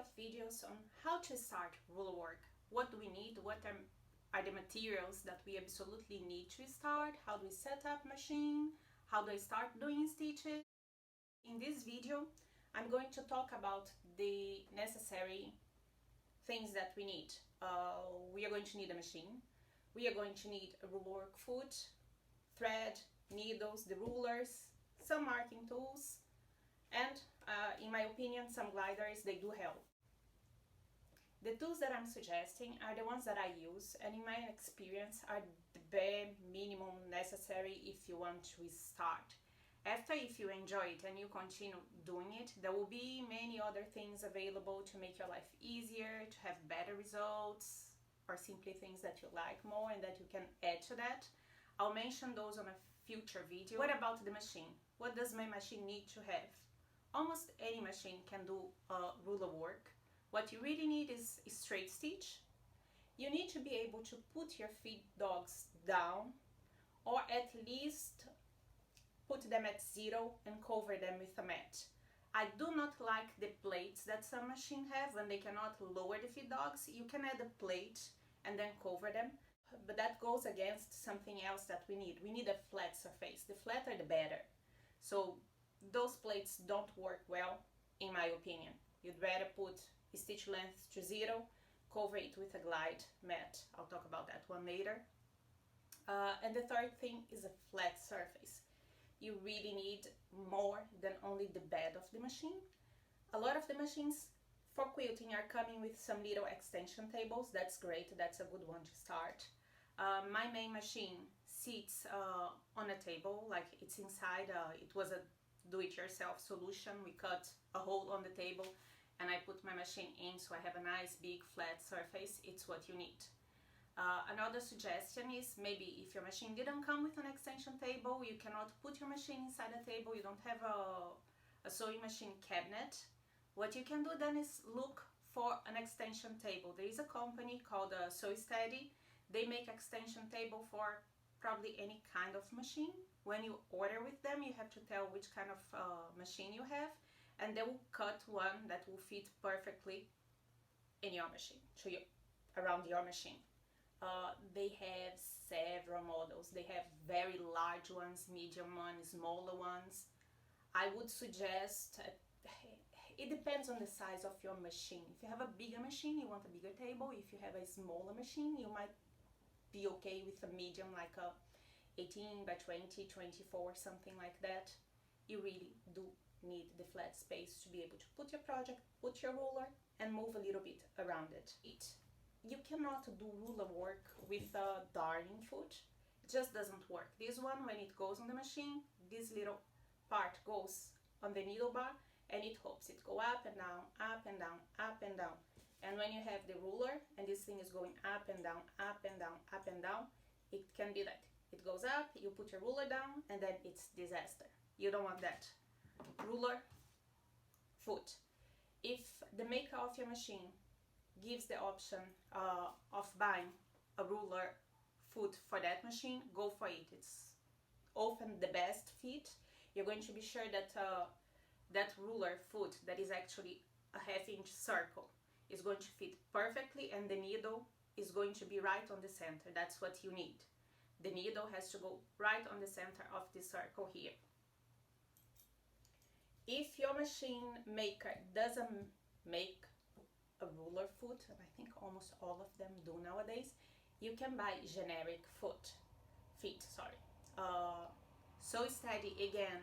of videos on how to start ruler work. What do we need? What are the materials that we absolutely need to start? How do we set up machine? How do I start doing stitches? In this video, I'm going to talk about the necessary things that we need. We are going to need a machine. We are going to need a ruler work foot, thread, needles, the rulers, some marking tools, and in my opinion, some gliders. They do help. The tools that I'm suggesting are the ones that I use, and in my experience are the bare minimum necessary if you want to start. After, if you enjoy it and you continue doing it, there will be many other things available to make your life easier, to have better results, or simply things that you like more and that you can add to that. I'll mention those on a future video. What about the machine? What does my machine need to have? Almost any machine can do ruler work. What you really need is a straight stitch. You need to be able to put your feed dogs down, or at least put them at 0 and cover them with a mat. I do not like the plates that some machines have when they cannot lower the feed dogs. You can add a plate and then cover them, but that goes against something else that we need. We need a flat surface. The flatter the better. So those plates don't work well, in my opinion. You'd rather put stitch length to 0, cover it with a glide mat. I'll talk about that one later. And the third thing is a flat surface. You really need more than only the bed of the machine. A lot of the machines for quilting are coming with some little extension tables. That's great, that's a good one to start. My main machine sits on a table, like it's inside. It was a do-it-yourself solution. We cut a hole on the table and I put my machine in, so I have a nice big flat surface. It's what you need. Another suggestion is, maybe if your machine didn't come with an extension table, you cannot put your machine inside a table, you don't have a sewing machine cabinet. What you can do then is look for an extension table. There is a company called Sew Steady. They make extension table for probably any kind of machine. When you order with them, you have to tell which kind of machine you have, and they will cut one that will fit perfectly in your machine, around your machine. They have several models. They have very large ones, medium ones, smaller ones. I would suggest, it depends on the size of your machine. If you have a bigger machine, you want a bigger table. If you have a smaller machine, you might be okay with a medium, like a 18 by 20, 24, something like that. You really do need the flat space to be able to put your project, put your ruler, and move a little bit around it. You cannot do ruler work with a darning foot. It just doesn't work. This one, when it goes on the machine, this little part goes on the needle bar and it hopes it go up and down, up and down, up and down. And when you have the ruler and this thing is going up and down, up and down, up and down, it can be that. It goes up, you put your ruler down, and then it's disaster. You don't want that. Ruler, foot. If the maker of your machine gives the option of buying a ruler foot for that machine, go for it. It's often the best fit. You're going to be sure that that ruler foot, that is actually a ½ inch circle, is going to fit perfectly, and the needle is going to be right on the center. That's what you need. The needle has to go right on the center of the circle here. If your machine maker doesn't make a ruler foot, and I think almost all of them do nowadays, you can buy generic feet. Sew Steady, again,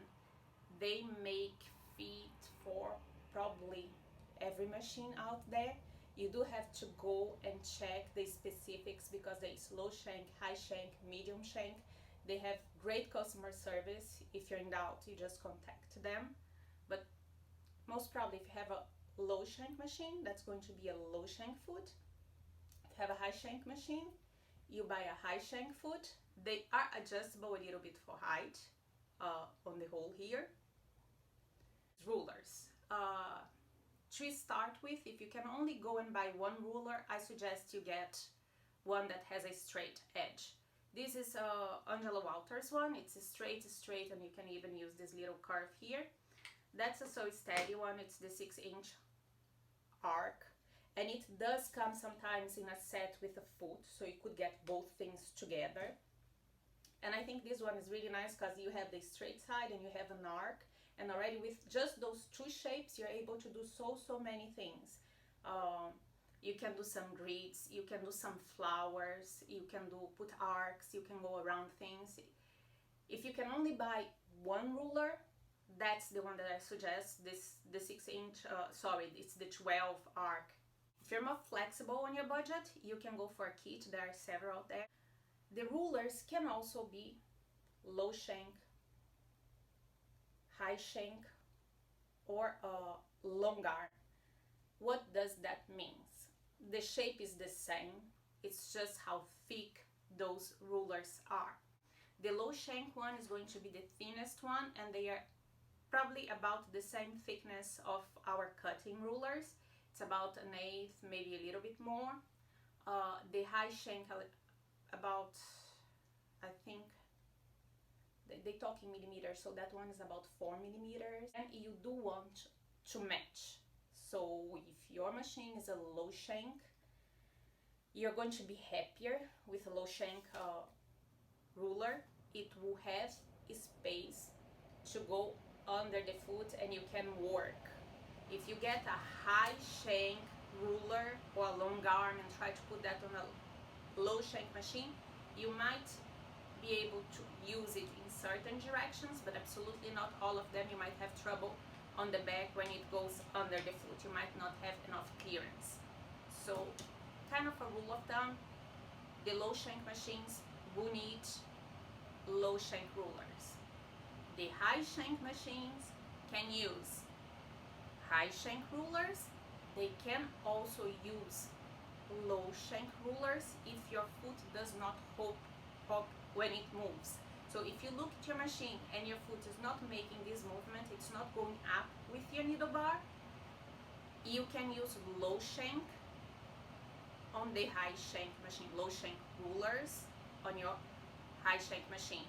they make feet for probably every machine out there. You do have to go and check the specifics, because there is low shank, high shank, medium shank. They have great customer service. If you're in doubt, you just contact them. But most probably, if you have a low shank machine, that's going to be a low shank foot. If you have a high shank machine, you buy a high shank foot. They are adjustable a little bit for height on the hole here. Rulers. To start with, if you can only go and buy one ruler, I suggest you get one that has a straight edge. This is Angela Walters one. It's a straight, and you can even use this little curve here. That's a Sew Steady one. It's the 6-inch arc, and it does come sometimes in a set with a foot, so you could get both things together. And I think this one is really nice because you have the straight side and you have an arc, and already with just those two shapes you're able to do so many things. You can do some grids, you can do some flowers, you can put arcs, you can go around things. If you can only buy one ruler, that's the one that I suggest. The 6-inch, it's the 12 arc. If you're more flexible on your budget, you can go for a kit. There are several out there. The rulers can also be low shank, high shank, or long arm. What does that mean? The shape is the same, it's just how thick those rulers are. The low shank one is going to be the thinnest one, and they are probably about the same thickness of our cutting rulers. It's about 1/8, maybe a little bit more. The high shank about, I think they talk in millimeters, so that one is about 4 millimeters. And you do want to match. So if your machine is a low shank, you're going to be happier with a low shank ruler. It will have space to go under the foot and you can work. If you get a high shank ruler or a long arm and try to put that on a low shank machine, you might be able to use it in certain directions, but absolutely not all of them. You might have trouble on the back when it goes under the foot. You might not have enough clearance. So kind of a rule of thumb, the low shank machines will need low shank rulers. The high shank machines can use high shank rulers. They can also use low shank rulers if your foot does not hop when it moves. So if you look at your machine and your foot is not making this movement, it's not going up with your needle bar, you can use low shank on the high shank machine, low shank rulers on your high shank machine.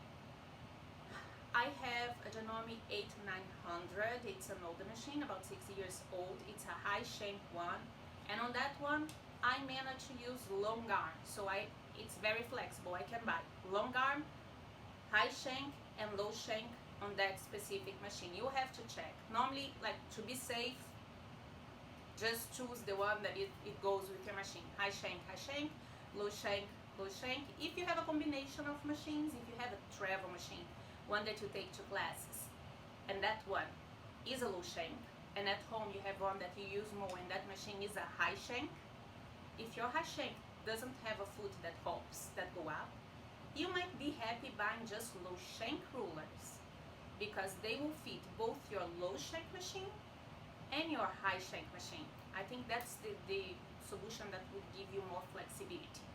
I have a Janome 8900. It's an older machine, about 6 years old. It's a high shank one, and on that one I managed to use long arm, so it's very flexible. I can buy long arm, high shank, and low shank on that specific machine. You have to check. Normally, like, to be safe, just choose the one that it goes with your machine. High shank, low shank, low shank. If you have a combination of machines, if you have a travel machine, one that you take to classes, and that one is a low shank, and at home you have one that you use more and that machine is a high shank, if your high shank doesn't have a foot that hops, that go up, you might be happy buying just low shank rulers, because they will fit both your low shank machine and your high shank machine. I think that's the solution that would give you more flexibility.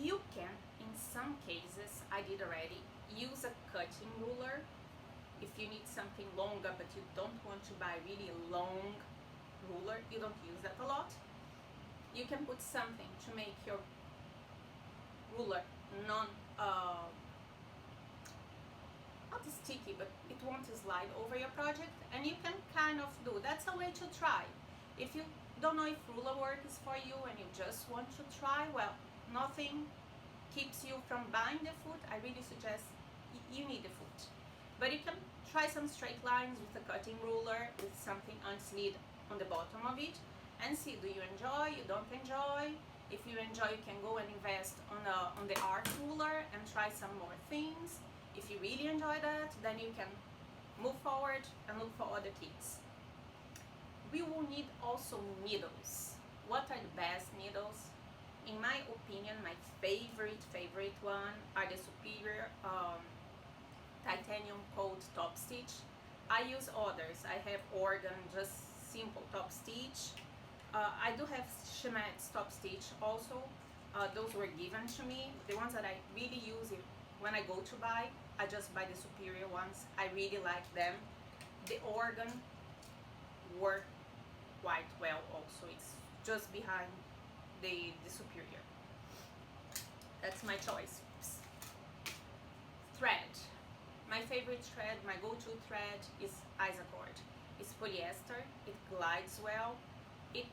You can, in some cases, I did already, use a cutting ruler. If you need something longer but you don't want to buy really a long ruler, you don't use that a lot, you can put something to make your ruler not sticky, but it won't slide over your project, and you can kind of do, that's a way to try. If you don't know if ruler work is for you and you just want to try, well, nothing keeps you from buying the foot. I really suggest you need the foot, but you can try some straight lines with a cutting ruler with something unslid on the bottom of it and see, do you enjoy, you don't enjoy. If you enjoy, you can go and invest on the arc ruler and try some more things. If you really enjoy that, then you can move forward and look for other kits. We will need also needles. What are the best needles? In my opinion, my favorite one are the Superior titanium coat top stitch. I use others. I have Organ, just simple top stitch. I do have Chemet's top stitch also. Those were given to me. The ones that I really use when I go to buy, I just buy the Superior ones. I really like them. The Organ work quite well also. It's just behind the Superior. That's my choice. Oops. Thread. My favorite thread, my go-to thread is Isacord. It's polyester, it glides well, it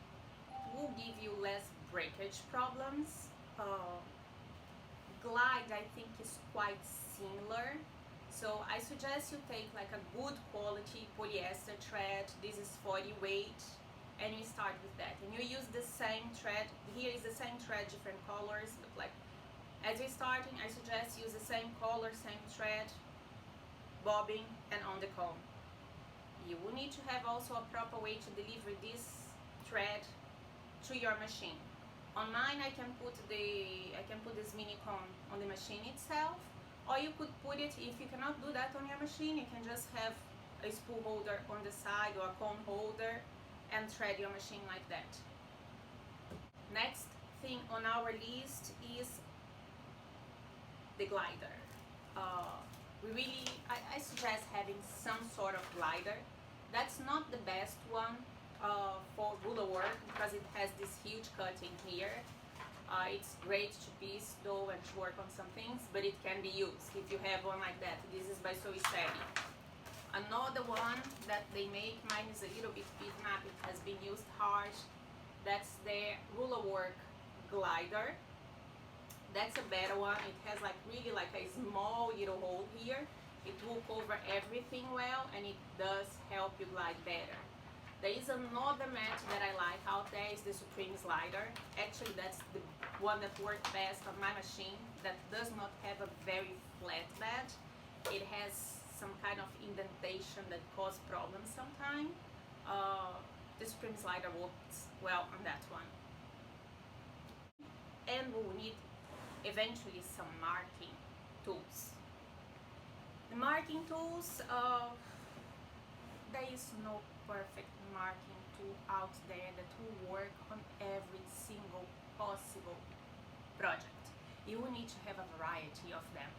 will give you less breakage problems. Glide, I think, is quite similar. So I suggest you take like a good quality polyester thread. This is 40 weight, and you start with that. And you use the same thread. Here is the same thread, different colors, but like as you're starting, I suggest use the same color, same thread, bobbing, and on the comb. You will need to have also a proper way to deliver this thread to your machine. On mine, I can put this mini comb on the machine itself, or you could put it, if you cannot do that on your machine, you can just have a spool holder on the side or a comb holder and thread your machine like that. Next thing on our list is the glider. I suggest having some sort of glider. That's not the best one for ruler work because it has this huge cutting here. It's great to piece though and to work on some things, but it can be used if you have one like that. This is by So Steady. Another one that they make, mine is a little bit beaten up, it has been used hard. That's the rulerwork glider. That's a better one. It has like really like a small little hole here. It will cover everything well, and it does help you glide better. There is another mat that I like out there, is the Supreme Slider. Actually, that's the one that works best on my machine, that does not have a very flat bed. It has some kind of indentation that causes problems sometimes. The Supreme Slider works well on that one. And we will need eventually some marking tools. The marking tools, there is no perfect marking tool out there that will work on every single possible project. You will need to have a variety of them.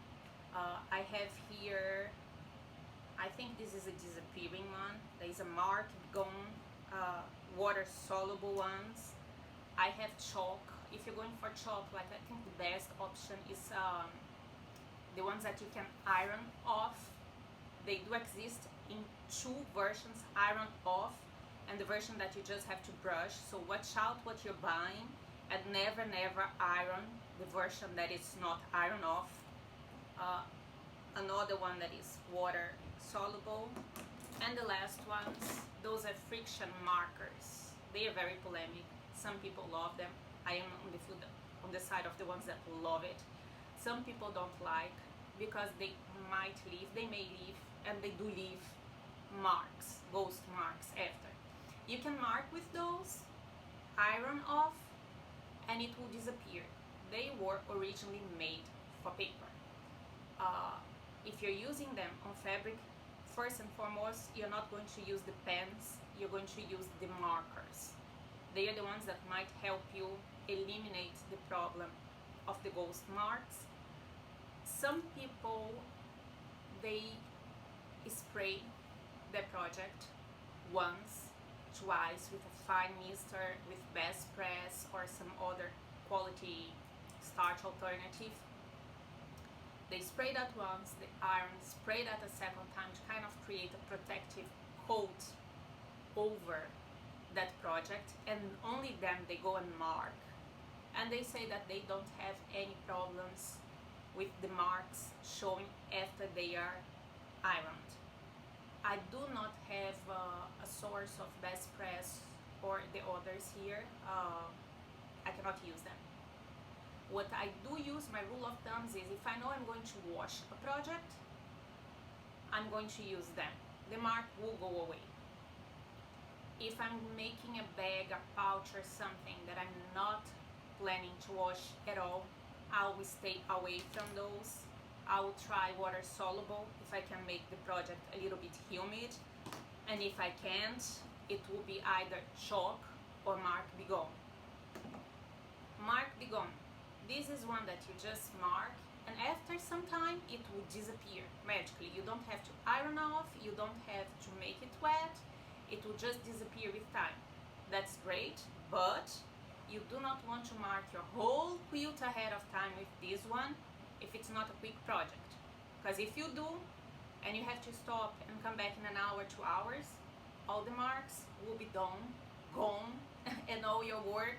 I have here, I think this is a disappearing one. There is a mark gone, water soluble ones. I have chalk. If you're going for chalk, like I think the best option is the ones that you can iron off. They do exist in two versions, iron off and the version that you just have to brush. So watch out what you're buying and never iron the version that is not iron off. Another one that is water soluble. And the last ones, those are friction markers. They are very polemic. Some people love them. I am on the side of the ones that love it. Some people don't like because they may leave, and they do leave marks, ghost marks after. You can mark with those, iron off, and it will disappear. They were originally made for paper. If you're using them on fabric, first and foremost, you're not going to use the pens, you're going to use the markers. They are the ones that might help you eliminate the problem of the ghost marks. Some people, they spray their project once, twice with a fine mister, with best press or some other quality starch alternative. They spray that once, the iron, spray that a second time to kind of create a protective coat over that project, and only then they go and mark. And they say that they don't have any problems with the marks showing after they are ironed. I do not have a source of best press or the others here. I cannot use them. What I do use, my rule of thumb is if I know I'm going to wash a project, I'm going to use them. The mark will go away. If I'm making a bag, a pouch or something that I'm not planning to wash at all, I will stay away from those. I will try water soluble if I can make the project a little bit humid, and if I can't, it will be either chalk or mark be gone. Mark be gone. This is one that you just mark, and after some time it will disappear magically. You don't have to iron off, you don't have to make it wet, it will just disappear with time. That's great, but you do not want to mark your whole quilt ahead of time with this one if it's not a quick project. Because if you do, and you have to stop and come back in an hour, 2 hours, all the marks will be done, gone, and all your work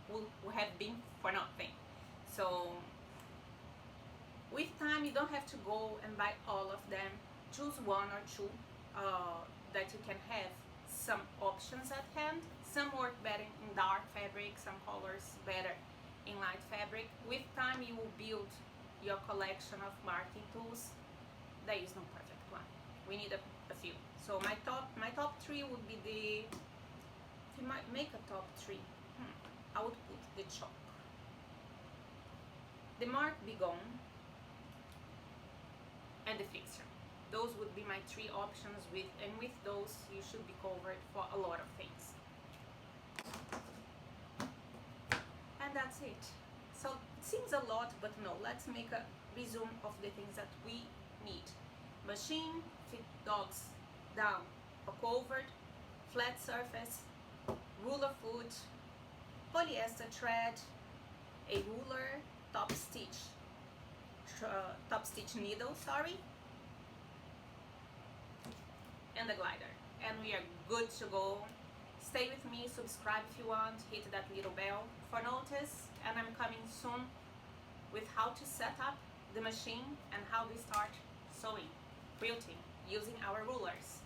will have been for nothing. So with time, you don't have to go and buy all of them. Choose one or two that you can have some options at hand. Some work better in dark fabric, some colors better in light fabric. With time, you will build your collection of marking tools. There is no perfect one. We need a few. So my top three would be the. If you might make a top three, I would put the chalk, the mark Bigone, and the fixture. Those would be my three options, and with those you should be covered for a lot of things. And that's it. So it seems a lot, but no, let's make a resume of the things that we need. Machine, fit dogs down or covered, flat surface, ruler foot, polyester thread, a ruler, top stitch needle, and the glider, and we are good to go. Stay with me, subscribe if you want, hit that little bell for notice, and I'm coming soon with how to set up the machine and how we start sewing, quilting using our rulers.